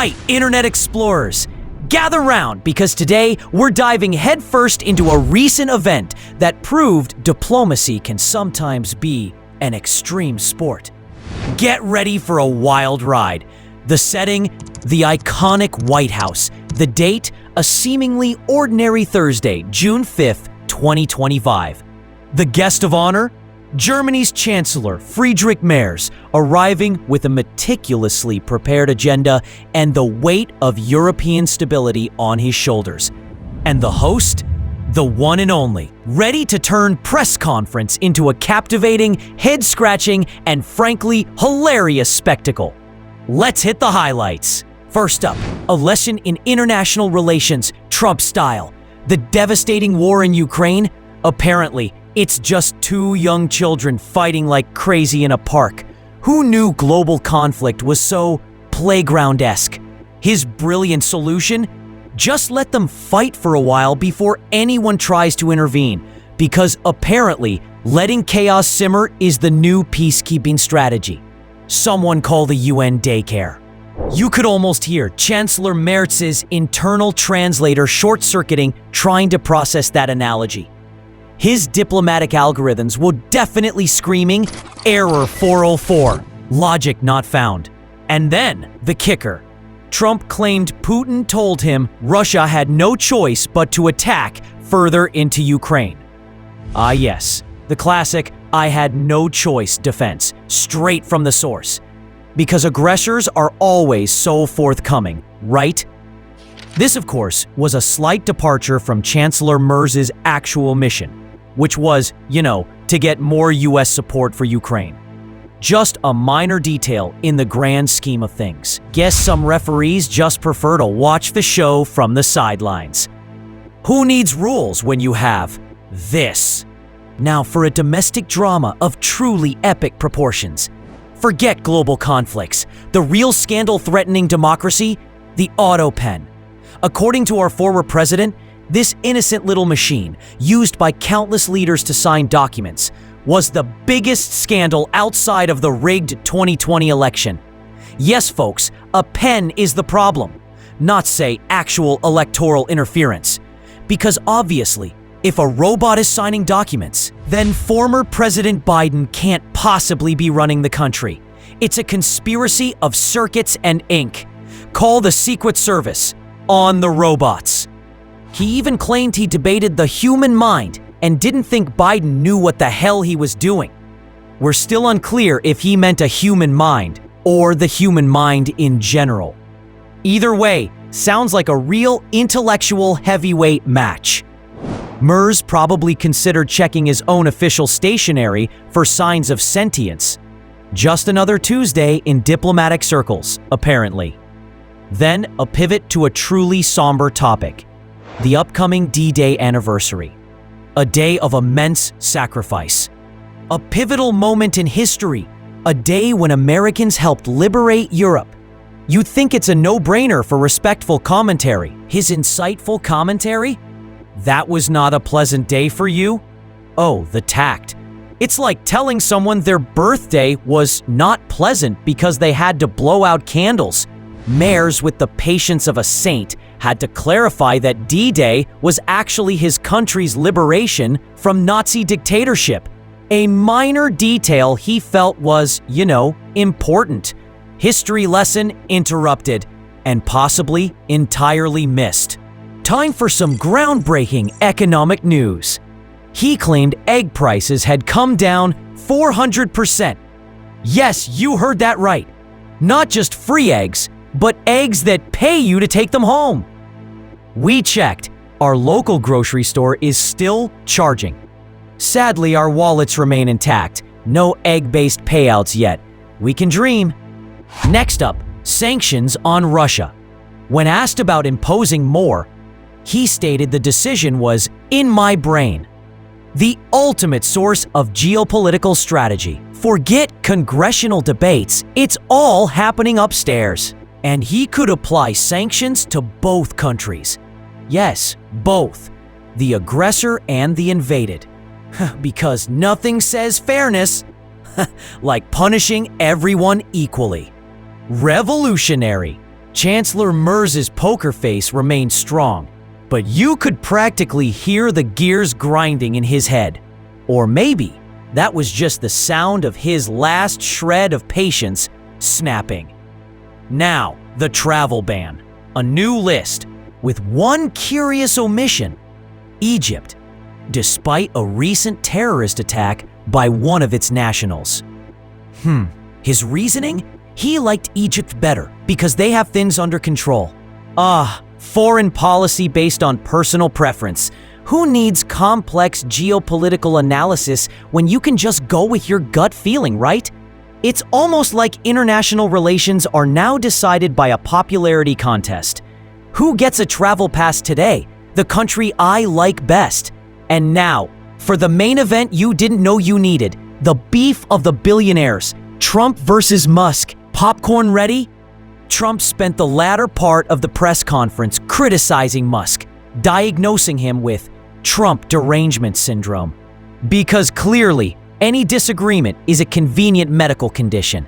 right, Internet Explorers, gather round because today we're diving headfirst into a recent event that proved diplomacy can sometimes be an extreme sport. Get ready for a wild ride. The setting, the iconic White House. The date, a seemingly ordinary Thursday, June 5th, 2025. The guest of honor, Germany's Chancellor Friedrich Merz, arriving with a meticulously prepared agenda and the weight of European stability on his shoulders. And the host, the one and only, ready to turn press conference into a captivating, head-scratching, and frankly hilarious spectacle. Let's hit the highlights. First up, a lesson in international relations, Trump style. The devastating war in Ukraine? Apparently, it's just two young children fighting like crazy in a park. Who knew global conflict was so playground-esque? His brilliant solution? Just let them fight for a while before anyone tries to intervene, because apparently letting chaos simmer is the new peacekeeping strategy. Someone call the UN daycare. You could almost hear Chancellor Merz's internal translator short-circuiting trying to process that analogy. His diplomatic algorithms were definitely screaming, "Error 404, logic not found." And then, the kicker. Trump claimed Putin told him Russia had no choice but to attack further into Ukraine. Ah yes, the classic "I had no choice" defense, straight from the source. Because aggressors are always so forthcoming, right? This, of course, was a slight departure from Chancellor Merz's actual mission, which was, to get more US support for Ukraine. Just a minor detail in the grand scheme of things. Guess some referees just prefer to watch the show from the sidelines. Who needs rules when you have this? Now for a domestic drama of truly epic proportions. Forget global conflicts. The real scandal threatening democracy? The Autopen. According to our former president, this innocent little machine, used by countless leaders to sign documents, was the biggest scandal outside of the rigged 2020 election. Yes, folks, a pen is the problem, not, say, actual electoral interference. Because obviously, if a robot is signing documents, then former President Biden can't possibly be running the country. It's a conspiracy of circuits and ink. Call the Secret Service on the robots. He even claimed he debated the human mind and didn't think Biden knew what the hell he was doing. We're still unclear if he meant a human mind or the human mind in general. Either way, sounds like a real intellectual heavyweight match. Merz probably considered checking his own official stationery for signs of sentience. Just another Tuesday in diplomatic circles, apparently. Then a pivot to a truly somber topic. The upcoming D-Day anniversary. A day of immense sacrifice. A pivotal moment in history. A day when Americans helped liberate Europe. You'd think it's a no-brainer for respectful commentary. His insightful commentary? That was not a pleasant day for you? Oh, the tact. It's like telling someone their birthday was not pleasant because they had to blow out candles. Merz, with the patience of a saint, had to clarify that D-Day was actually his country's liberation from Nazi dictatorship. A minor detail he felt was, important. History lesson interrupted, and possibly entirely missed. Time for some groundbreaking economic news. He claimed egg prices had come down 400%. Yes, you heard that right. Not just free eggs, but eggs that pay you to take them home. We checked. Our local grocery store is still charging. Sadly, our wallets remain intact. No egg-based payouts yet. We can dream. Next up, sanctions on Russia. When asked about imposing more, he stated the decision was in my brain. The ultimate source of geopolitical strategy. Forget congressional debates. It's all happening upstairs. And he could apply sanctions to both countries. Yes, both. The aggressor and the invaded. Because nothing says fairness like punishing everyone equally. Revolutionary. Chancellor Merz's poker face remained strong, but you could practically hear the gears grinding in his head. Or maybe that was just the sound of his last shred of patience snapping. Now, the travel ban. A new list, with one curious omission: Egypt, despite a recent terrorist attack by one of its nationals. His reasoning? He liked Egypt better because they have things under control. Foreign policy based on personal preference. Who needs complex geopolitical analysis when you can just go with your gut feeling, right? It's almost like international relations are now decided by a popularity contest. Who gets a travel pass today? The country I like best. And now, for the main event you didn't know you needed, the beef of the billionaires, Trump versus Musk. Popcorn ready? Trump spent the latter part of the press conference criticizing Musk, diagnosing him with Trump derangement syndrome. Because clearly, any disagreement is a convenient medical condition.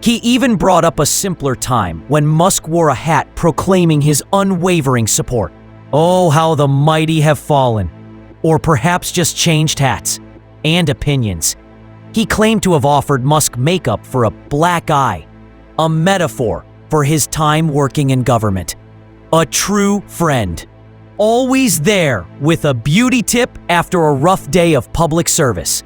He even brought up a simpler time when Musk wore a hat proclaiming his unwavering support. Oh, how the mighty have fallen. Or perhaps just changed hats and opinions. He claimed to have offered Musk makeup for a black eye, a metaphor for his time working in government. A true friend. Always there with a beauty tip after a rough day of public service.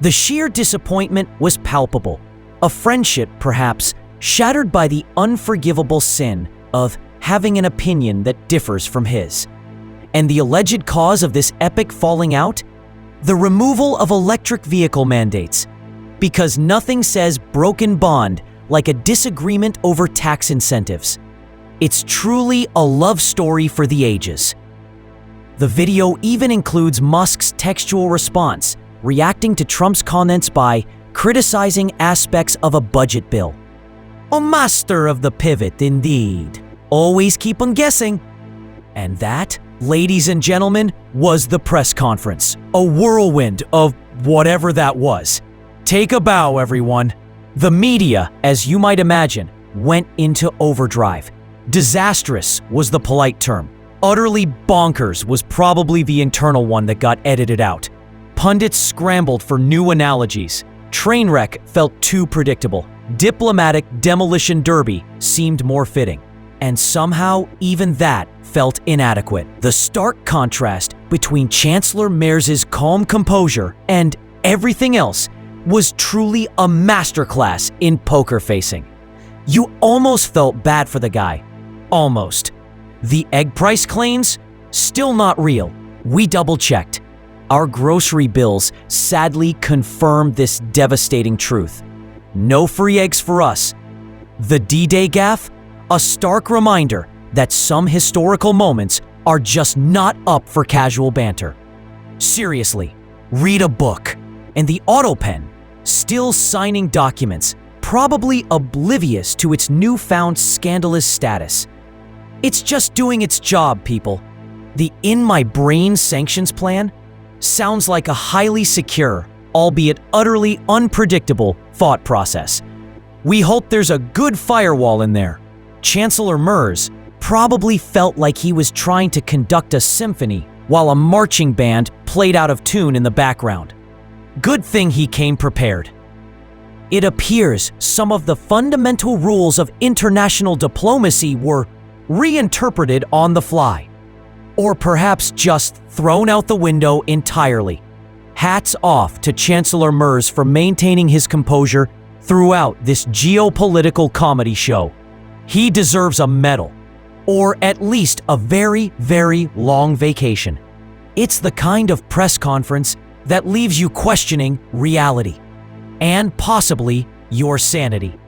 The sheer disappointment was palpable. A friendship, perhaps, shattered by the unforgivable sin of having an opinion that differs from his. And the alleged cause of this epic falling out? The removal of electric vehicle mandates. Because nothing says broken bond like a disagreement over tax incentives. It's truly a love story for the ages. The video even includes Musk's textual response, reacting to Trump's comments by criticizing aspects of a budget bill. A master of the pivot, indeed. Always keep on guessing. And that, ladies and gentlemen, was the press conference. A whirlwind of whatever that was. Take a bow, everyone. The media, as you might imagine, went into overdrive. Disastrous was the polite term. Utterly bonkers was probably the internal one that got edited out. Pundits scrambled for new analogies. Trainwreck felt too predictable. Diplomatic demolition derby seemed more fitting. And somehow, even that felt inadequate. The stark contrast between Chancellor Merz's calm composure and everything else was truly a masterclass in poker facing. You almost felt bad for the guy. Almost. The egg price claims? Still not real. We double-checked. Our grocery bills sadly confirmed this devastating truth. No free eggs for us. The D-Day gaffe? A stark reminder that some historical moments are just not up for casual banter. Seriously, read a book. And the Autopen, still signing documents, probably oblivious to its newfound scandalous status. It's just doing its job, people. The In My Brain sanctions plan sounds like a highly secure, albeit utterly unpredictable, thought process. We hope there's a good firewall in there. Chancellor Merz probably felt like he was trying to conduct a symphony while a marching band played out of tune in the background. Good thing he came prepared. It appears some of the fundamental rules of international diplomacy were reinterpreted on the fly. Or perhaps just thrown out the window entirely. Hats off to Chancellor Merz for maintaining his composure throughout this geopolitical comedy show. He deserves a medal, or at least a very, very long vacation. It's the kind of press conference that leaves you questioning reality, and possibly your sanity.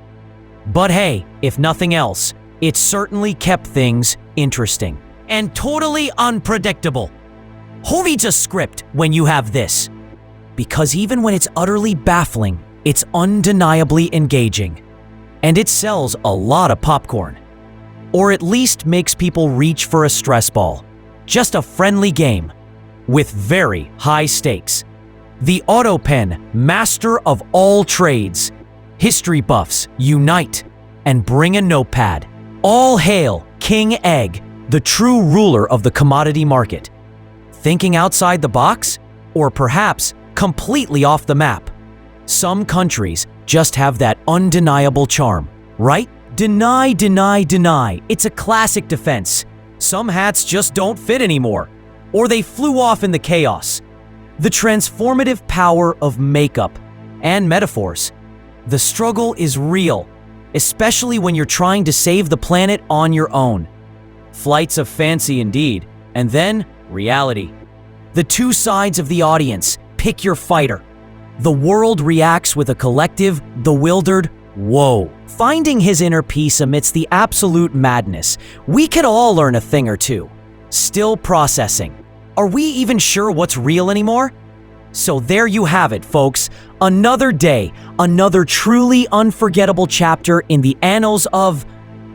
But hey, if nothing else, it certainly kept things interesting. And totally unpredictable. Who reads a script when you have this? Because even when it's utterly baffling, it's undeniably engaging. And it sells a lot of popcorn. Or at least makes people reach for a stress ball. Just a friendly game with very high stakes. The Autopen, master of all trades. History buffs, unite and bring a notepad. All hail King Egg, the true ruler of the commodity market. Thinking outside the box? Or perhaps completely off the map? Some countries just have that undeniable charm, right? Deny, deny, deny. It's a classic defense. Some hats just don't fit anymore, or they flew off in the chaos. The transformative power of makeup and metaphors. The struggle is real, especially when you're trying to save the planet on your own. Flights of fancy indeed, and then reality. The two sides of the audience, pick your fighter. The world reacts with a collective, bewildered, whoa. Finding his inner peace amidst the absolute madness, we could all learn a thing or two. Still processing. Are we even sure what's real anymore? So there you have it, folks. Another day, another truly unforgettable chapter in the annals of,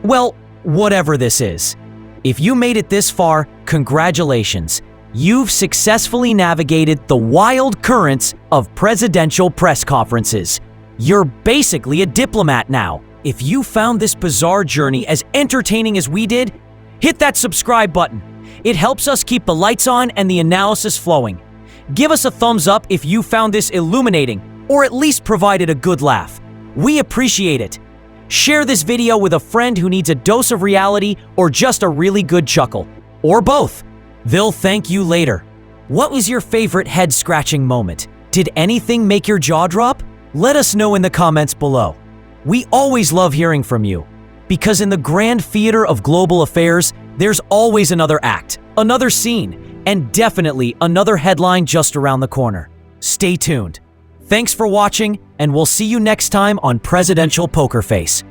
well, whatever this is. If you made it this far, congratulations. You've successfully navigated the wild currents of presidential press conferences. You're basically a diplomat now. If you found this bizarre journey as entertaining as we did, hit that subscribe button. It helps us keep the lights on and the analysis flowing. Give us a thumbs up if you found this illuminating, or at least provided a good laugh. We appreciate it. Share this video with a friend who needs a dose of reality or just a really good chuckle. Or both. They'll thank you later. What was your favorite head-scratching moment? Did anything make your jaw drop? Let us know in the comments below. We always love hearing from you, because in the grand theater of global affairs, there's always another act, another scene, and definitely another headline just around the corner. Stay tuned. Thanks for watching, and we'll see you next time on Presidential Poker Face.